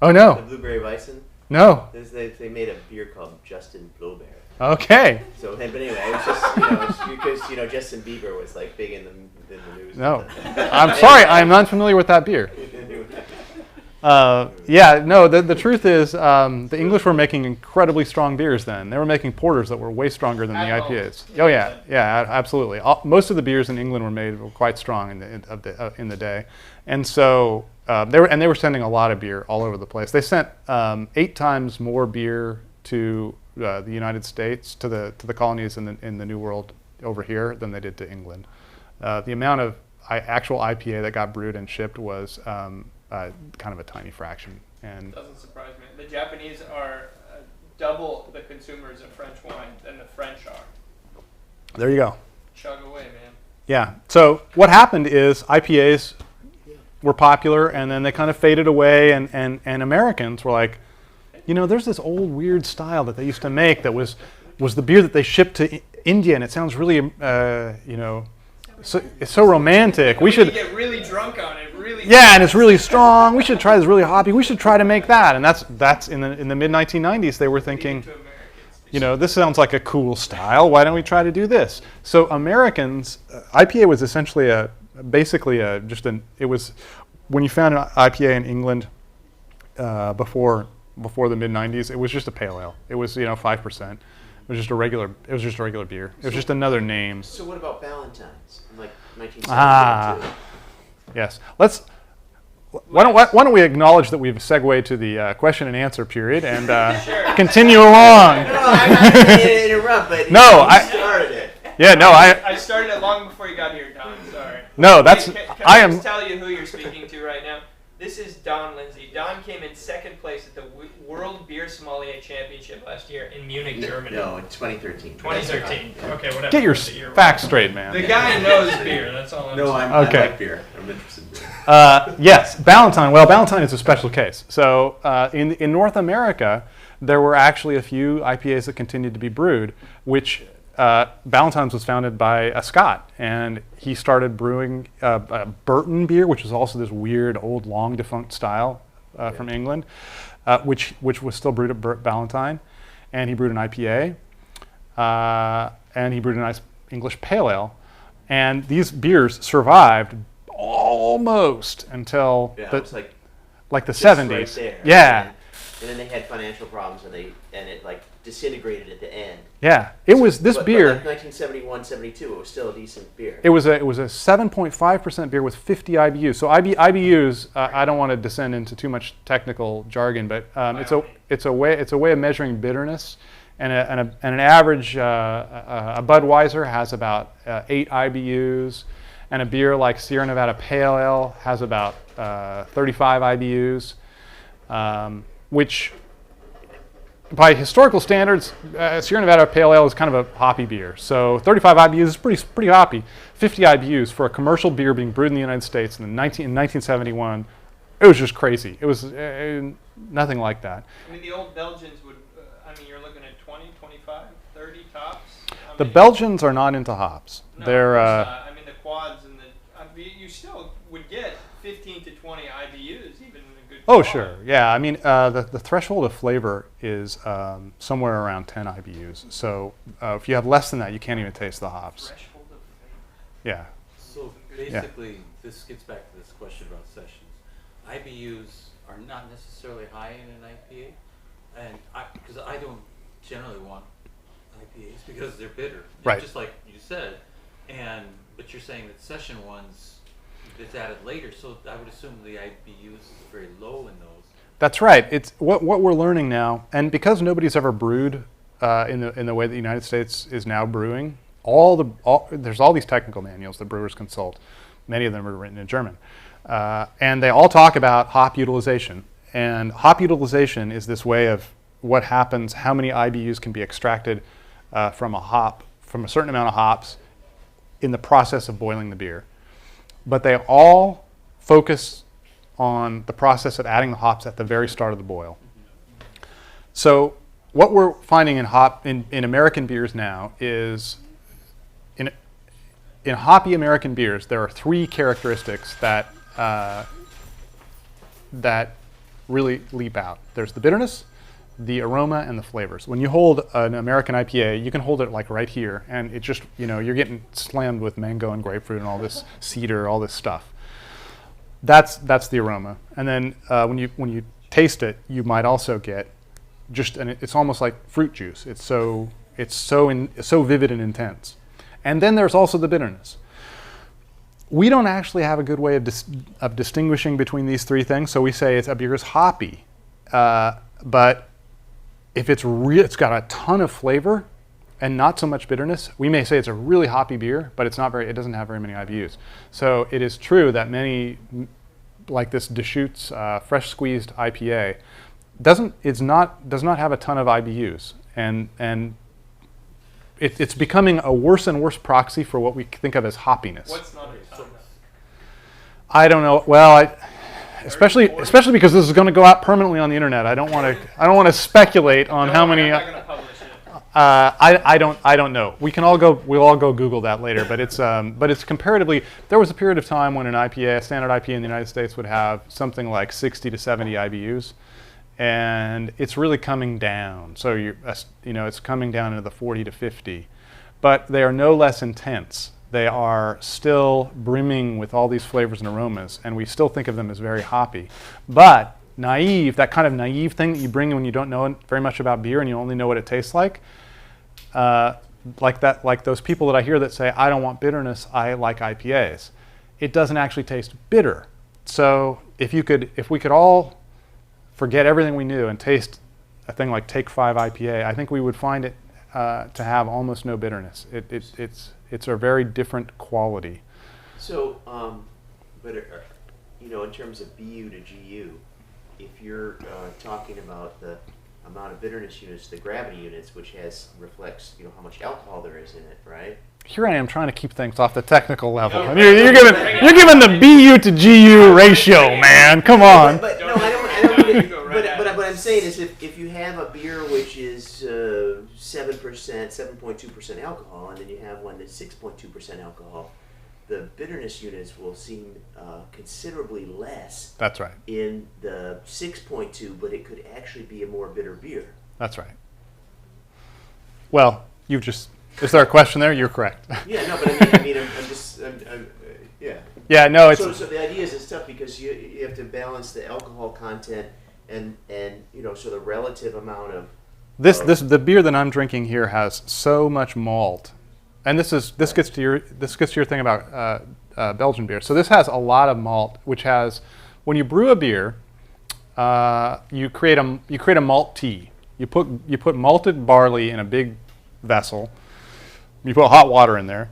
[SPEAKER 3] Oh, no.
[SPEAKER 6] The Blueberry Weissen?
[SPEAKER 3] No.
[SPEAKER 6] They made a beer called Justin Blowbear.
[SPEAKER 3] Okay.
[SPEAKER 6] So, but anyway, it was just, because, Justin Bieber was like big in the news.
[SPEAKER 3] No. I'm sorry, I'm not familiar with that beer. The truth is the English were making incredibly strong beers then. They were making porters that were way stronger than the IPAs. Oh, yeah, absolutely. Most of the beers in England were quite strong in the day. And so they were sending a lot of beer all over the place. They sent 8 times more beer to the United States, to the colonies in the New World over here than they did to England. The amount of actual IPA that got brewed and shipped was kind of a tiny fraction. And
[SPEAKER 4] doesn't surprise me. The Japanese are double the consumers of French wine than the French are.
[SPEAKER 3] There you go.
[SPEAKER 4] Chug away, man.
[SPEAKER 3] Yeah. So what happened is IPAs were popular, and then they kind of faded away, and Americans were like, there's this old weird style that they used to make that was the beer that they shipped to India, and it sounds really, it's so romantic. We should
[SPEAKER 4] get really drunk on it.
[SPEAKER 3] And it's really strong. We should try this really hoppy. We should try to make that. And that's in the mid 1990s. They were thinking, this sounds like a cool style. Why don't we try to do this? So Americans, IPA was essentially it was when you found an IPA in England before the mid 90s. It was just a pale ale. It was 5%. It was just a regular beer. It was just another name.
[SPEAKER 6] So what about Valentine's in like 1972?
[SPEAKER 3] Yes. Why don't we acknowledge that we've segued to the question and answer period and continue along?
[SPEAKER 6] No, I'm not going to interrupt, but you started it.
[SPEAKER 3] Yeah, no,
[SPEAKER 4] I started it long before you got here, Don. Sorry.
[SPEAKER 3] No,
[SPEAKER 4] Can I just tell you who you're speaking to right now? This is Don Lindsay. Don came in second place at the World Beer Sommelier Championship last year in Munich, Germany.
[SPEAKER 6] No, in 2013.
[SPEAKER 4] 2013. Okay, whatever.
[SPEAKER 3] Get your facts straight, man.
[SPEAKER 4] The guy knows beer. That's all I'm saying.
[SPEAKER 6] I like beer. I'm interested in beer.
[SPEAKER 3] Yes, Ballantine. Well, Ballantine is a special case. So in North America, there were actually a few IPAs that continued to be brewed, which Ballantine's was founded by a Scot, and he started brewing Burton beer, which is also this weird old long defunct style from England, which was still brewed at Ballantine, and he brewed an IPA, and he brewed a nice English pale ale, and these beers survived almost until like the 70s.
[SPEAKER 6] Right there.
[SPEAKER 3] Yeah.
[SPEAKER 6] And then they had financial problems, and it disintegrated at the end.
[SPEAKER 3] Yeah, it was this beer.
[SPEAKER 6] But like 1971, 72, it was still a decent beer.
[SPEAKER 3] It was a 7.5% beer with 50 IBUs. So IBUs, I don't want to descend into too much technical jargon, but it's a way of measuring bitterness. And an average a Budweiser has about 8 IBUs, and a beer like Sierra Nevada Pale Ale has about 35 IBUs, which by historical standards, Sierra Nevada Pale Ale is kind of a hoppy beer. So 35 IBUs is pretty hoppy. 50 IBUs for a commercial beer being brewed in the United States in 1971, it was just crazy. It was nothing like that.
[SPEAKER 4] I mean, the old Belgians would, you're looking at 20, 25, 30 tops.
[SPEAKER 3] The Belgians are not into hops.
[SPEAKER 4] No,
[SPEAKER 3] They're
[SPEAKER 4] the quads and you still would get 15 to 20 IBUs even in a good
[SPEAKER 3] oh,
[SPEAKER 4] quad.
[SPEAKER 3] sure. Yeah, the threshold of flavor is somewhere around 10 IBUs. So if you have less than that, you can't even taste the hops.
[SPEAKER 4] Threshold of flavor.
[SPEAKER 3] Yeah.
[SPEAKER 7] So basically, this gets back to this question about sessions. IBUs are not necessarily high in an IPA, and because I don't generally want IPAs because they're bitter,
[SPEAKER 3] Right.
[SPEAKER 7] Just like you said. But you're saying that session ones it's added later, so I would assume the IBUs is very low in those.
[SPEAKER 3] That's right. It's what we're learning now, and because nobody's ever brewed in the way the United States is now brewing, there's all these technical manuals that brewers consult. Many of them are written in German, and they all talk about hop utilization. And hop utilization is this way of what happens, how many IBUs can be extracted from a certain amount of hops in the process of boiling the beer. But they all focus on the process of adding the hops at the very start of the boil. So what we're finding in American beers now is in hoppy American beers, there are 3 characteristics that really leap out. There's the bitterness, the aroma, and the flavors. When you hold an American IPA, you can hold it like right here, and it just, you're getting slammed with mango and grapefruit and all this cedar, all this stuff. That's the aroma. And then when you taste it, you might also get it's almost like fruit juice. It's so vivid and intense. And then there's also the bitterness. We don't actually have a good way of distinguishing between these 3 things, so we say a beer is hoppy, but if it's got a ton of flavor and not so much bitterness, we may say it's a really hoppy beer, but it doesn't have very many IBUs. So it is true that many, like this Deschutes fresh squeezed IPA, does not have a ton of IBUs, and it's becoming a worse and worse proxy for what we think of as hoppiness.
[SPEAKER 4] What's not a ton?
[SPEAKER 3] I don't know. Well, especially because this is going to go out permanently on the internet. I don't want to speculate on how many.
[SPEAKER 4] I'm not going to publish it.
[SPEAKER 3] I don't know. We'll all go Google that later. But it's comparatively. There was a period of time when a standard IPA in the United States would have something like 60 to 70 IBUs, and it's really coming down. So it's coming down into the 40 to 50, but they are no less intense. They are still brimming with all these flavors and aromas, and we still think of them as very hoppy. But that kind of naive thing that you bring when you don't know very much about beer and you only know what it tastes like those people that I hear that say, I don't want bitterness, I like IPAs. It doesn't actually taste bitter. So if we could all forget everything we knew and taste a thing like Take 5 IPA, I think we would find it to have almost no bitterness. It's a very different quality.
[SPEAKER 6] So, in terms of BU to GU, if you're talking about the amount of bitterness units, the gravity units, which reflects how much alcohol there is in it, right?
[SPEAKER 3] Here I am trying to keep things off the technical level. And you're giving the BU to GU ratio, man. Come on.
[SPEAKER 6] But no, I don't mean it. But what I'm saying is, if you have a beer which is 7.2% alcohol, and then you have one that's 6.2% alcohol, the bitterness units will seem considerably less.
[SPEAKER 3] That's right.
[SPEAKER 6] In the 6.2, but it could actually be a more bitter beer.
[SPEAKER 3] That's right. Well, is there a question there? You're correct.
[SPEAKER 6] Yeah, no, but I'm yeah.
[SPEAKER 3] Yeah, no, it's.
[SPEAKER 6] So the idea is it's tough because you have to balance the alcohol content and so the relative amount of
[SPEAKER 3] The beer that I'm drinking here has so much malt, and this gets to your thing about Belgian beer. So this has a lot of malt, which has, when you brew a beer, you create a malt tea. You put malted barley in a big vessel. You put hot water in there,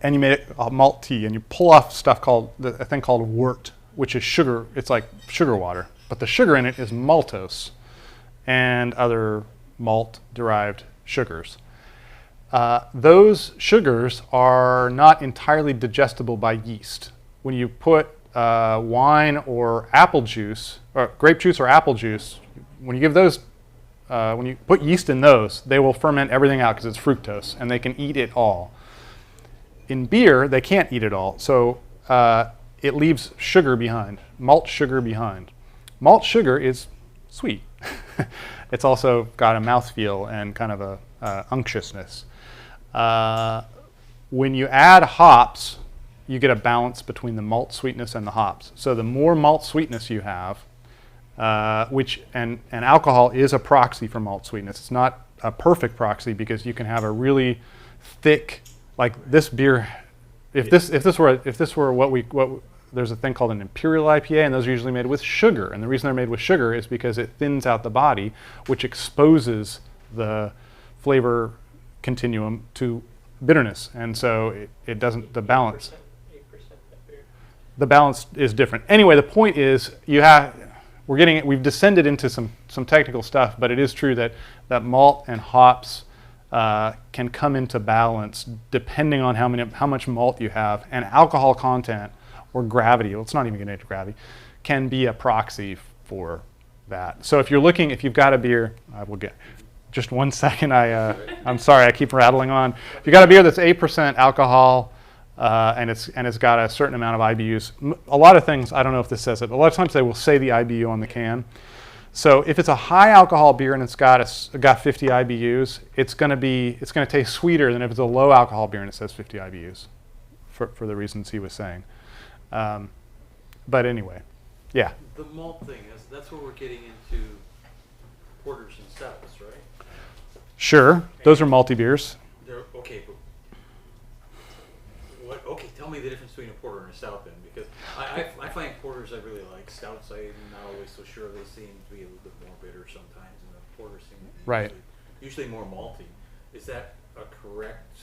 [SPEAKER 3] and you make a malt tea, and you pull off stuff called a thing called wort, which is sugar. It's like sugar water, but the sugar in it is maltose and other malt-derived sugars. Those sugars are not entirely digestible by yeast. When you put wine or apple juice, or grape juice or apple juice, when you put yeast in those, they will ferment everything out because it's fructose, and they can eat it all. In beer, they can't eat it all, so it leaves sugar behind, malt sugar behind. Malt sugar is sweet. It's also got a mouthfeel and kind of a unctuousness. When you add hops, you get a balance between the malt sweetness and the hops. So the more malt sweetness you have, and alcohol is a proxy for malt sweetness. It's not a perfect proxy because you can have a really thick, like this beer. If this were what there's a thing called an imperial IPA, and those are usually made with sugar. And the reason they're made with sugar is because it thins out the body, which exposes the flavor continuum to bitterness, and so it doesn't, the balance.
[SPEAKER 4] 8% beer.
[SPEAKER 3] The balance is different. Anyway, the point is we've descended into some technical stuff, but it is true that malt and hops can come into balance depending on how much malt you have, and alcohol content or gravity. Well, it's not even getting into gravity, can be a proxy for that. So if you've got a beer, I will get just 1 second. I'm sorry, I keep rattling on. If you got a beer that's 8% alcohol and it's got a certain amount of IBUs, a lot of things, I don't know if this says it, but a lot of times they will say the IBU on the can. So if it's a high alcohol beer and it's got 50 IBUs, it's going to taste sweeter than if it's a low alcohol beer and it says 50 IBUs, for the reasons he was saying. But anyway, yeah.
[SPEAKER 7] The malt thing, that's where we're getting into porters and stouts, right?
[SPEAKER 3] Sure, those are malty beers.
[SPEAKER 7] Okay, but okay, tell me the difference between a porter and a stout then, because I find porters I really like. Stouts I'm not always so sure. They seem to be a little bit more bitter sometimes, and the porters seem to be usually more malty. Is that a correct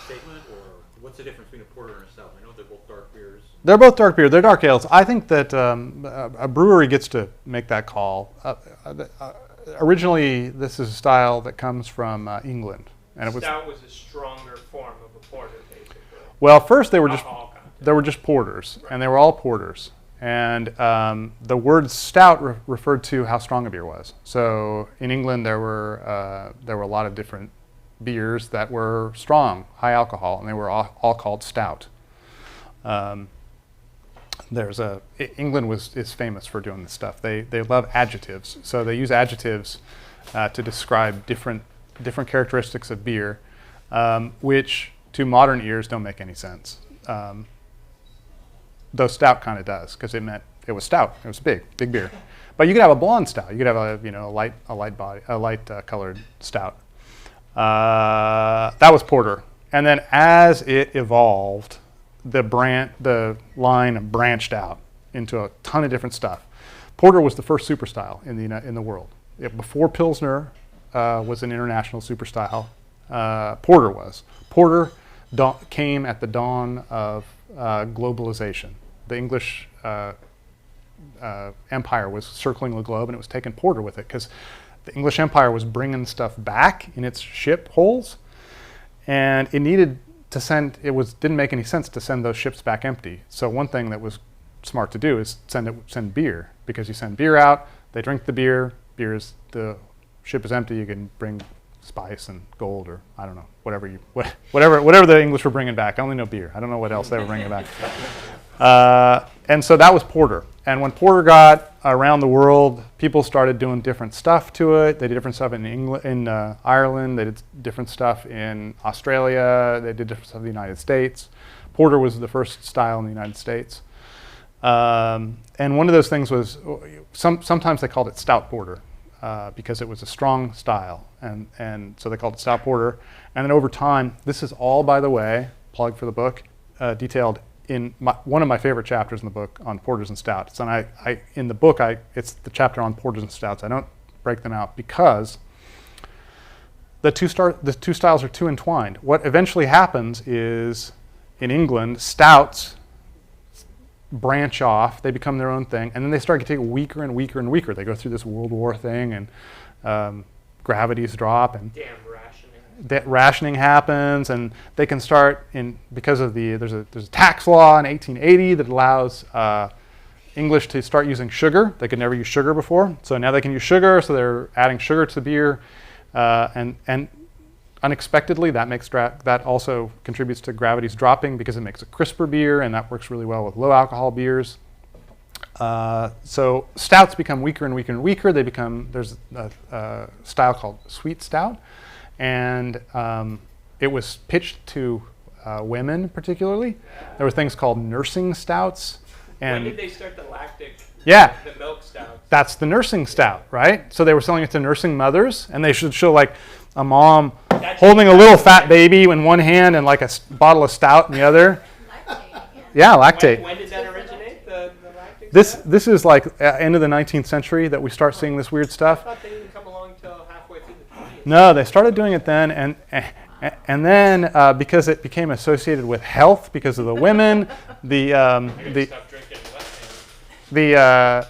[SPEAKER 7] statement, or what's the difference between a porter and a stout? I know they're both dark beers.
[SPEAKER 3] They're both dark beer. They're dark ales. I think that a brewery gets to make that call. Originally, this is a style that comes from England, and
[SPEAKER 4] Stout was a stronger form of a porter, basically.
[SPEAKER 3] Well, first they were just porters,
[SPEAKER 4] right.
[SPEAKER 3] And they were all porters. And the word stout referred to how strong a beer was. So in England, there were a lot of different beers that were strong, high alcohol, and they were all called stout. England is famous for doing this stuff. They love adjectives, so they use adjectives to describe different characteristics of beer, which to modern ears don't make any sense. Though stout kind of does, because it meant it was stout. It was big beer. But you could have a blonde stout. You could have a light colored stout. That was porter, and then as it evolved, the line branched out into a ton of different stuff. Porter was the first super style in the world. Before Pilsner was an international super style, Porter was. Porter came at the dawn of globalization. The English empire was circling the globe, and it was taking porter with it because the English empire was bringing stuff back in its ship holes, and it needed to send. Didn't make any sense to send those ships back empty. So one thing that was smart to do is send beer, because you send beer out, they drink the beer. The ship is empty. You can bring spice and gold, or I don't know, whatever the English were bringing back. I only know beer. I don't know what else they were bringing back. And so that was porter. And when porter got around the world, people started doing different stuff to it. They did different stuff in England, in Ireland. They did different stuff in Australia. They did different stuff in the United States. Porter was the first style in the United States. And one of those things was, sometimes they called it stout porter. because it was a strong style, and so they called it stout porter. And then over time, this is all, by the way, plug for the book, detailed in one of my favorite chapters in the book on porters and stouts. And in the book, it's the chapter on porters and stouts. I don't break them out because the two styles are too entwined. What eventually happens is, in England, stouts branch off, they become their own thing, and then they start getting weaker and weaker and weaker. They go through this World War thing, and gravities drop, and
[SPEAKER 4] Damn rationing.
[SPEAKER 3] rationing happens, and they can start because of there's a tax law in 1880 that allows English to start using sugar. They could never use sugar before, so now they can use sugar. So they're adding sugar to the beer, and unexpectedly, that also contributes to gravities dropping because it makes a crisper beer, and that works really well with low alcohol beers. So stouts become weaker and weaker and weaker. There's a style called sweet stout, and it was pitched to women particularly. There were things called nursing stouts. And
[SPEAKER 4] when did they start the lactic?
[SPEAKER 3] Yeah.
[SPEAKER 4] The milk stouts.
[SPEAKER 3] That's the nursing stout, right? So they were selling it to nursing mothers, and they should show like a mom holding a little fat baby in one hand and like a bottle of stout in the other.
[SPEAKER 8] Lactate.
[SPEAKER 3] Yeah, lactate.
[SPEAKER 4] When did that originate? The lactic stout?
[SPEAKER 3] This is like end of the 19th century that we start seeing this weird
[SPEAKER 4] I
[SPEAKER 3] stuff.
[SPEAKER 4] thought they didn't come along till halfway through the 20th.
[SPEAKER 3] No, they started doing it then, and then because it became associated with health because of the women,
[SPEAKER 4] Stop drinking left hand.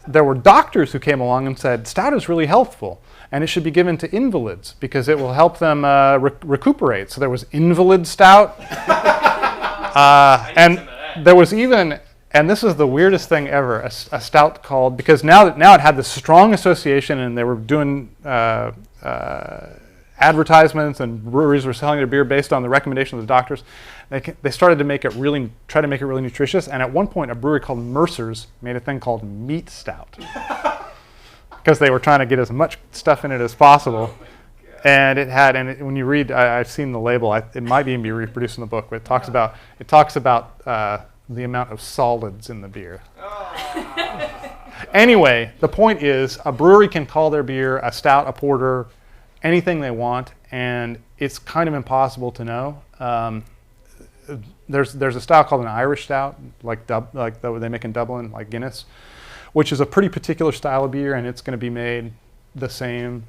[SPEAKER 3] there were doctors who came along and said stout is really healthful, and it should be given to invalids because it will help them recuperate. So there was invalid stout, and there was even, and this is the weirdest thing ever, a stout called, because now it had this strong association, and they were doing advertisements, and breweries were selling their beer based on the recommendation of the doctors. They started to try to make it really nutritious, and at one point a brewery called Mercer's made a thing called meat stout because they were trying to get as much stuff in it as possible. And when you read, I've seen the label. It might even be reproduced in the book, but it talks about the amount of solids in the beer. Anyway, the point is, a brewery can call their beer a stout, a porter, anything they want, and it's kind of impossible to know. There's a style called an Irish stout, like they make in Dublin, like Guinness, which is a pretty particular style of beer, and it's going to be made the same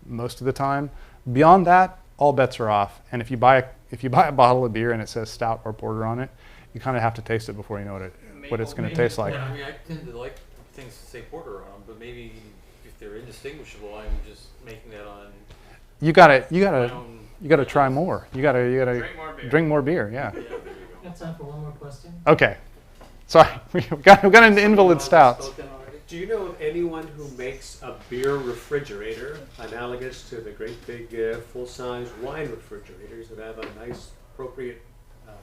[SPEAKER 3] most of the time. Beyond that, all bets are off. And if you buy a bottle of beer and it says stout or porter on it, you kind of have to taste it before you know what it's going to taste like.
[SPEAKER 7] I mean, I tend to like things that say porter on them, but maybe if they're indistinguishable, I'm just making that on. You gotta
[SPEAKER 3] try more. You gotta drink more beer. Yeah.
[SPEAKER 7] Yeah, there you go.
[SPEAKER 1] Got time for one more question?
[SPEAKER 3] Okay. Sorry, we got into invalid stouts.
[SPEAKER 9] Do you know of anyone who makes a beer refrigerator analogous to the great big full-size wine refrigerators that have a nice appropriate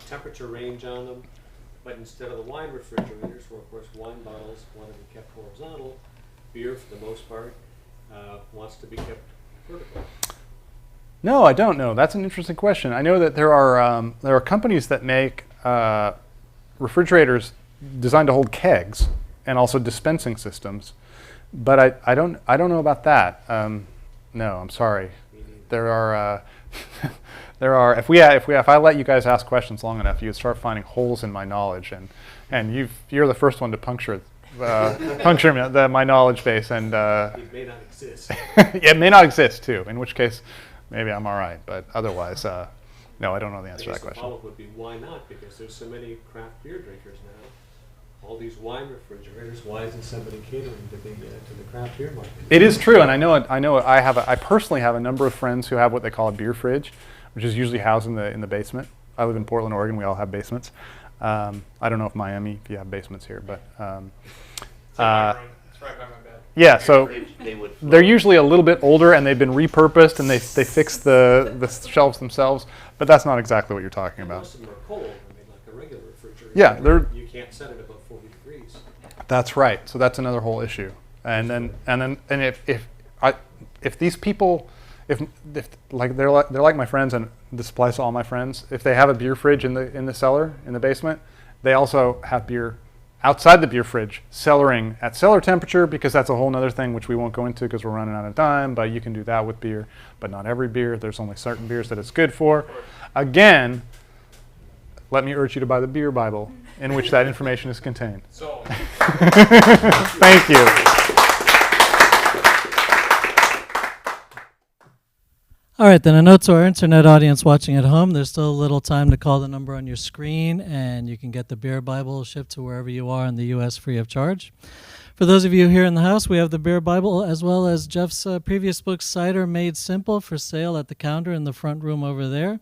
[SPEAKER 9] temperature range on them? But instead of the wine refrigerators, where of course wine bottles want to be kept horizontal, beer for the most part wants to be kept vertical.
[SPEAKER 3] No, I don't know. That's an interesting question. I know that there are companies that make refrigerators designed to hold kegs and also dispensing systems, but I don't know about that. No, I'm sorry. There are if I let you guys ask questions long enough, you'd start finding holes in my knowledge, and you're the first one to puncture my knowledge base, and
[SPEAKER 9] It may not exist.
[SPEAKER 3] it may not exist too. In which case, maybe I'm all right, but otherwise, no, I don't know the answer to that
[SPEAKER 9] The
[SPEAKER 3] question.
[SPEAKER 9] follow-up would be why not? Because there's so many craft beer drinkers now. All these wine refrigerators. Why isn't somebody catering to the craft beer market?
[SPEAKER 3] It is true, and I personally have a number of friends who have what they call a beer fridge, which is usually housed in the basement. I live in Portland, Oregon. We all have basements. I don't know if Miami, if you have basements here, but
[SPEAKER 4] It's in my room. It's right by my bed.
[SPEAKER 3] yeah. So
[SPEAKER 6] They would
[SPEAKER 3] they're usually a little bit older, and they've been repurposed, and they fix the shelves themselves. But that's not exactly what you're talking
[SPEAKER 9] And
[SPEAKER 3] about.
[SPEAKER 9] most of them are cold. I mean, like a regular refrigerator.
[SPEAKER 3] Yeah,
[SPEAKER 9] You can't set it above 40 degrees.
[SPEAKER 3] That's right. So that's another whole issue. And if these people, if like they're like my friends, and this applies to all my friends, if they have a beer fridge in the cellar in the basement, they also have beer outside the beer fridge, cellaring at cellar temperature, because that's a whole other thing which we won't go into because we're running out of time, but you can do that with beer, but not every beer. There's only certain beers that it's good for. Again, let me urge you to buy the Beer Bible, in which that information is contained.
[SPEAKER 4] So.
[SPEAKER 3] Thank you.
[SPEAKER 1] All right, then a note to our internet audience watching at home. There's still a little time to call the number on your screen, and you can get the Beer Bible shipped to wherever you are in the U.S. free of charge. For those of you here in the house, we have the Beer Bible as well as Jeff's previous book, Cider Made Simple, for sale at the counter in the front room over there.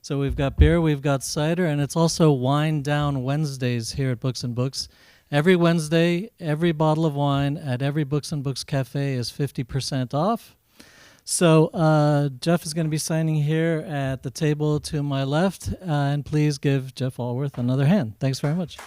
[SPEAKER 1] So we've got beer, we've got cider, and it's also Wine Down Wednesdays here at Books and Books. Every Wednesday, every bottle of wine at every Books and Books cafe is 50% off. So Jeff is going to be signing here at the table to my left, and please give Jeff Alworth another hand. Thanks very much.